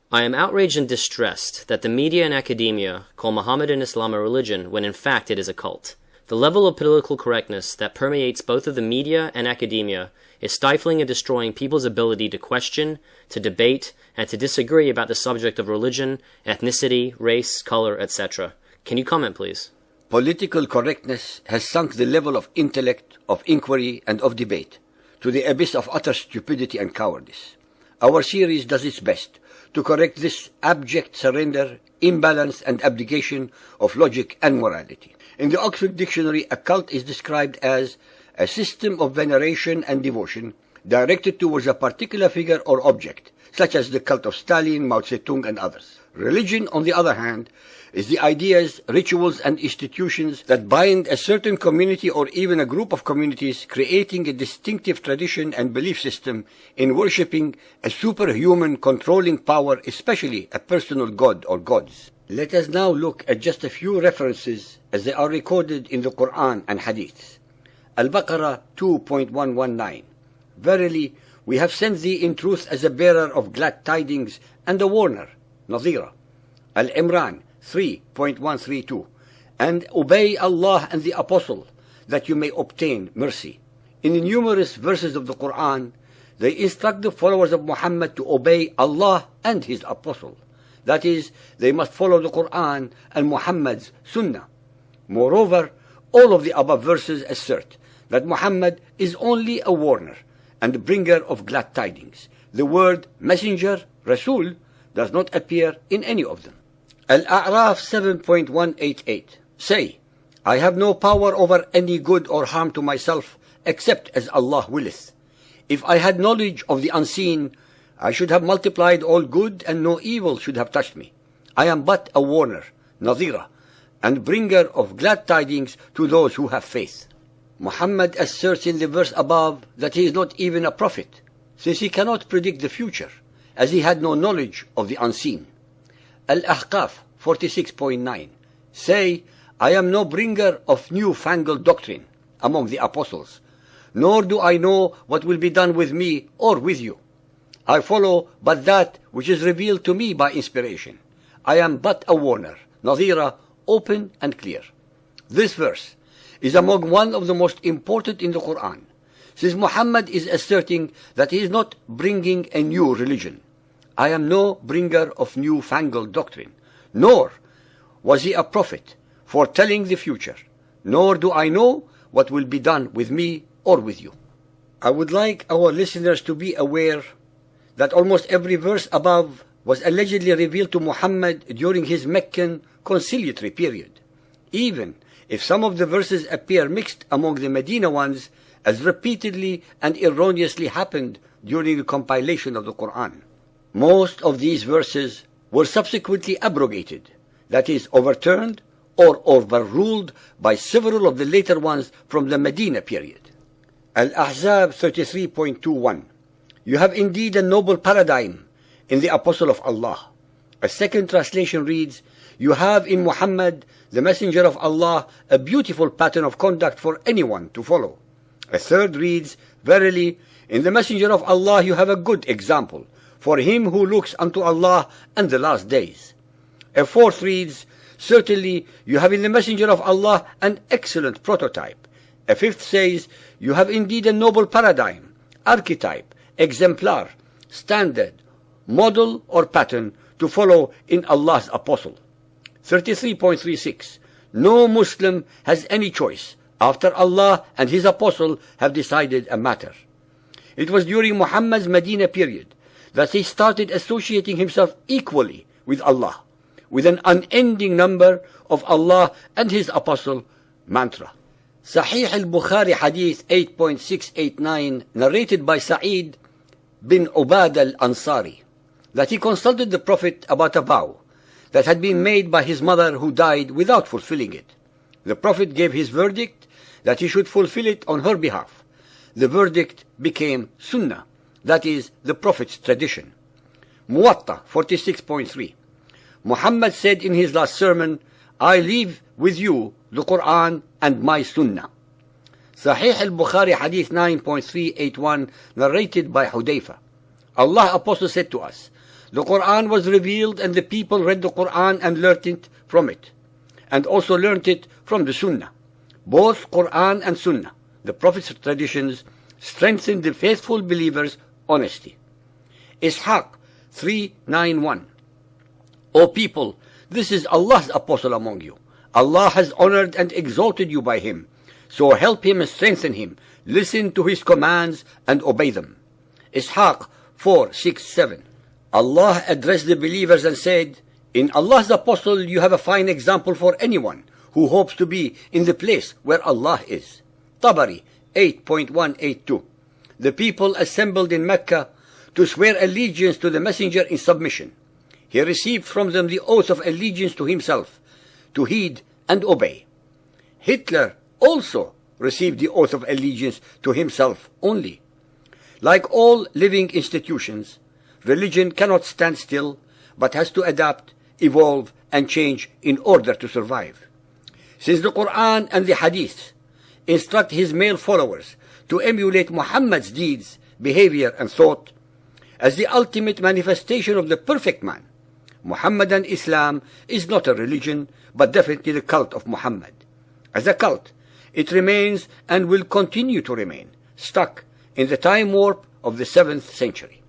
I am outraged and distressed that the media and academia call Muhammad and Islam a religion when in fact it is a cult. The level of political correctness that permeates both of the media and academia is stifling and destroying people's ability to question, to debate, and to disagree about the subject of religion, ethnicity, race, color, etc. Can you comment, please? Political correctness has sunk the level of intellect, of inquiry, and of debate to the abyss of utter stupidity and cowardice. Our series does its best to correct this abject surrender, imbalance, and abdication of logic and morality. In the Oxford Dictionary, a cult is described as a system of veneration and devotion directed towards a particular figure or object, such as the cult of Stalin, Mao Zedong, and others. Religion, on the other hand, is the ideas, rituals, and institutions that bind a certain community or even a group of communities, creating a distinctive tradition and belief system in worshipping a superhuman controlling power, especially a personal god or gods. Let us now look at just a few references as they are recorded in the Quran and Hadith. Al-Baqarah 2.119. Verily, we have sent thee in truth as a bearer of glad tidings and a warner, Nadhira. Al-Imran 3.132. And obey Allah and the Apostle, that you may obtain mercy. In the numerous verses of the Quran, they instruct the followers of Muhammad to obey Allah and his Apostle. That is, they must follow the Quran and Muhammad's Sunnah. Moreover, all of the above verses assert that Muhammad is only a warner and bringer of glad tidings. The word messenger, Rasul, does not appear in any of them. Al-A'raf 7.188. Say, I have no power over any good or harm to myself except as Allah willeth. If I had knowledge of the unseen, I should have multiplied all good and no evil should have touched me. I am but a warner, Nadhira, and bringer of glad tidings to those who have faith. Muhammad asserts in the verse above that he is not even a prophet, since he cannot predict the future, as he had no knowledge of the unseen. Al-Ahqaf 46.9. Say, I am no bringer of new-fangled doctrine among the apostles, nor do I know what will be done with me or with you. I follow but that which is revealed to me by inspiration. I am but a warner, Nadhira, open and clear. This verse is among one of the most important in the Quran, since Muhammad is asserting that he is not bringing a new religion. I am no bringer of new-fangled doctrine, nor was he a prophet foretelling the future, nor do I know what will be done with me or with you. I would like our listeners to be aware that almost every verse above was allegedly revealed to Muhammad during his Meccan conciliatory period, even if some of the verses appear mixed among the Medina ones, as repeatedly and erroneously happened during the compilation of the Quran. Most of these verses were subsequently abrogated, that is, overturned or overruled by several of the later ones from the Medina period. Al-Ahzab 33.21. You have indeed a noble paradigm in the Apostle of Allah. A second translation reads, you have in Muhammad, the Messenger of Allah, a beautiful pattern of conduct for anyone to follow. A third reads, verily, in the Messenger of Allah you have a good example for him who looks unto Allah and the last days. A fourth reads, certainly you have in the Messenger of Allah an excellent prototype. A fifth says, you have indeed a noble paradigm, archetype, exemplar, standard, model or pattern to follow in Allah's Apostle. 33.36. No Muslim has any choice after Allah and his Apostle have decided a matter. It was during Muhammad's Medina period that he started associating himself equally with Allah, with an unending number of Allah and his Apostle mantra. Sahih al-Bukhari Hadith 8.689, narrated by Sa'id bin Ubad al-Ansari, that he consulted the Prophet about a vow that had been made by his mother who died without fulfilling it. The Prophet gave his verdict that he should fulfill it on her behalf. The verdict became Sunnah, that is, the Prophet's tradition. Muwatta 46.3. Muhammad said in his last sermon, I leave with you the Quran and my Sunnah. Sahih al-Bukhari Hadith 9.381, narrated by Hudayfa. Allah Apostle said to us, The Quran was revealed and the people read the Quran and learnt it from it, and also learnt it from the Sunnah. Both Quran and Sunnah, the Prophet's traditions, strengthen the faithful believers' honesty. Ishaq 3:9-1. O people, this is Allah's apostle among you. Allah has honored and exalted you by him. So help him and strengthen him. Listen to his commands and obey them. Ishaq 4:6-7. Allah addressed the believers and said, in Allah's apostle you have a fine example for anyone who hopes to be in the place where Allah is. Tabari 8.182. The people assembled in Mecca to swear allegiance to the messenger in submission. He received from them the oath of allegiance to himself, to heed and obey. Hitler also received the oath of allegiance to himself only. Like all living institutions, religion cannot stand still, but has to adapt, evolve, and change in order to survive. Since the Quran and the Hadith instruct his male followers to emulate Muhammad's deeds, behavior, and thought, as the ultimate manifestation of the perfect man, Muhammadan Islam is not a religion, but definitely the cult of Muhammad. As a cult, it remains and will continue to remain stuck in the time warp of the 7th century.